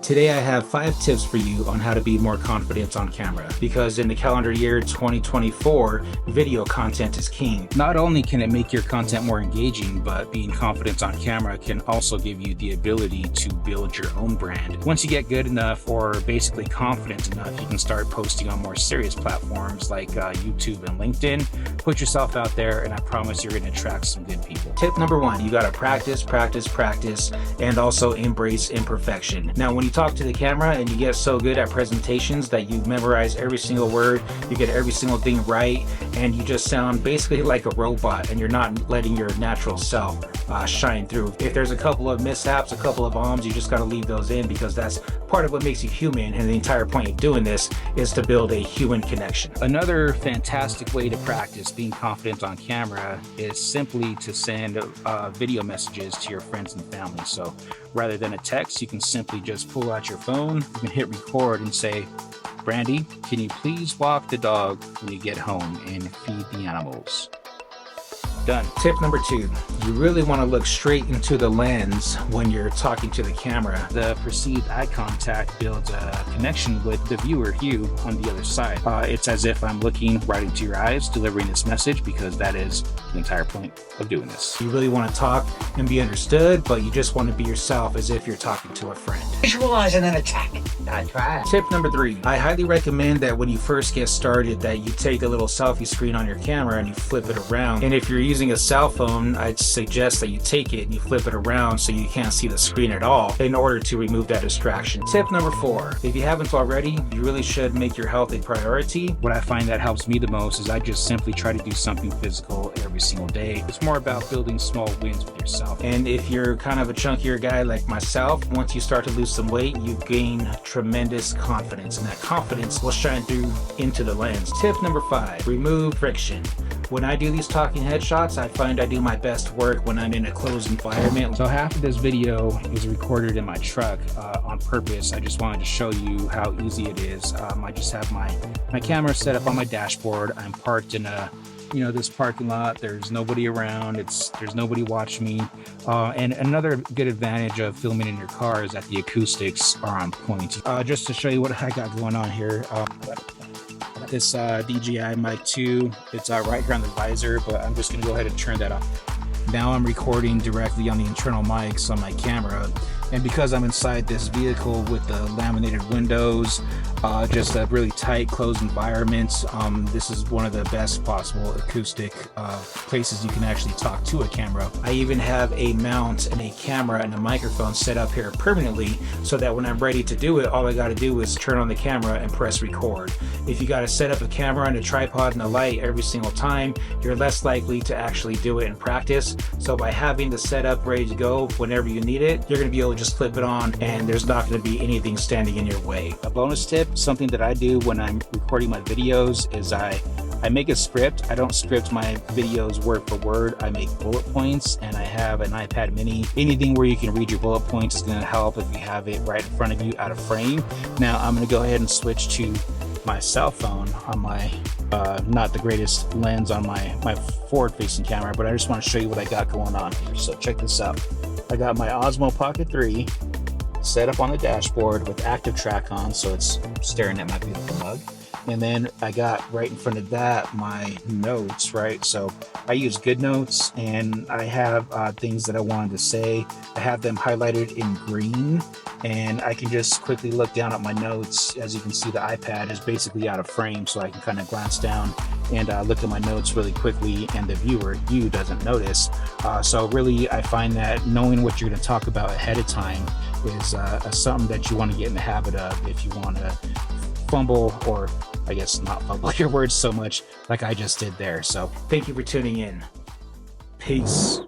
Today I have 5 tips for you on how to be more confident on camera, because in the calendar year 2024, video content is king. Not only can it make your content more engaging, but being confident on camera can also give you the ability to build your own brand. Once you get good enough, or basically confident enough, you can start posting on more serious platforms like YouTube and LinkedIn. Put yourself out there, and I promise you're going to attract some good people. Tip number 1, you got to practice, and also embrace imperfection. Now, when you talk to the camera and you get so good at presentations that you memorize every single word, you get every single thing right, and you just sound basically like a robot, and you're not letting your natural self shine through. If there's a couple of mishaps, a couple of bombs, you just got to leave those in, because that's part of what makes you human, and the entire point of doing this is to build a human connection. Another fantastic way to practice being confident on camera is simply to send video messages to your friends and family. So rather than a text, you can simply just pull out your phone, you can hit record and say, "Brandy, can you please walk the dog when you get home and feed the animals?" Done. Tip number 2, you really want to look straight into the lens when you're talking to the camera. The perceived eye contact builds a connection with the viewer, you, on the other side. It's as if I'm looking right into your eyes, delivering this message, because that is the entire point of doing this. You really want to talk and be understood, but you just want to be yourself as if you're talking to a friend. Visualize and then attack. That's right. Tip number 3, I highly recommend that when you first get started that you take a little selfie screen on your camera and you flip it around. And if you're using a cell phone, I'd suggest that you take it and you flip it around so you can't see the screen at all, in order to remove that distraction. Tip number 4, if you haven't already, you really should make your health a priority. What I find that helps me the most is I just simply try to do something physical every single day. It's more about building small wins with yourself. And if you're kind of a chunkier guy like myself, once you start to lose some weight, you gain tremendous confidence, and that confidence will shine through into the lens. Tip number 5, remove friction. When I do these talking headshots, I find I do my best work when I'm in a closed environment. So half of this video is recorded in my truck on purpose. I just wanted to show you how easy it is. I just have my camera set up on my dashboard. I'm parked in this parking lot. There's nobody around. There's nobody watching me. And another good advantage of filming in your car is that the acoustics are on point. Just to show you what I got going on here. This DJI Mic 2, it's right here on the visor, but I'm just gonna go ahead and turn that off. Now I'm recording directly on the internal mics on my camera, and because I'm inside this vehicle with the laminated windows, just a really tight closed environment, this is one of the best possible acoustic places you can actually talk to a camera. I even have a mount and a camera and a microphone set up here permanently, so that when I'm ready to do it, all I got to do is turn on the camera and press record. If you got to set up a camera and a tripod and a light every single time, you're less likely to actually do it in practice. So by having the setup ready to go whenever you need it, you're going to be able to just flip it on, and there's not going to be anything standing in your way. A bonus tip, something that I do when I'm recording my videos, is I make a script. I don't script my videos word for word. I make bullet points, and I have an iPad mini. Anything where you can read your bullet points is going to help if you have it right in front of you out of frame. Now I'm going to go ahead and switch to my cell phone on my not the greatest lens on my forward facing camera, but I just want to show you what I got going on here. So check this out. I got my Osmo Pocket 3 set up on the dashboard with active track on, so it's staring at my beautiful mug. And then I got right in front of that my notes, right? So I use GoodNotes, and I have things that I wanted to say. I have them highlighted in green, and I can just quickly look down at my notes. As you can see, the iPad is basically out of frame, so I can kind of glance down and look at my notes really quickly, and the viewer, you, doesn't notice. So really, I find that knowing what you're going to talk about ahead of time is something that you want to get in the habit of if you want to fumble, or I guess not fumble your words so much like I just did there. So thank you for tuning in. Peace.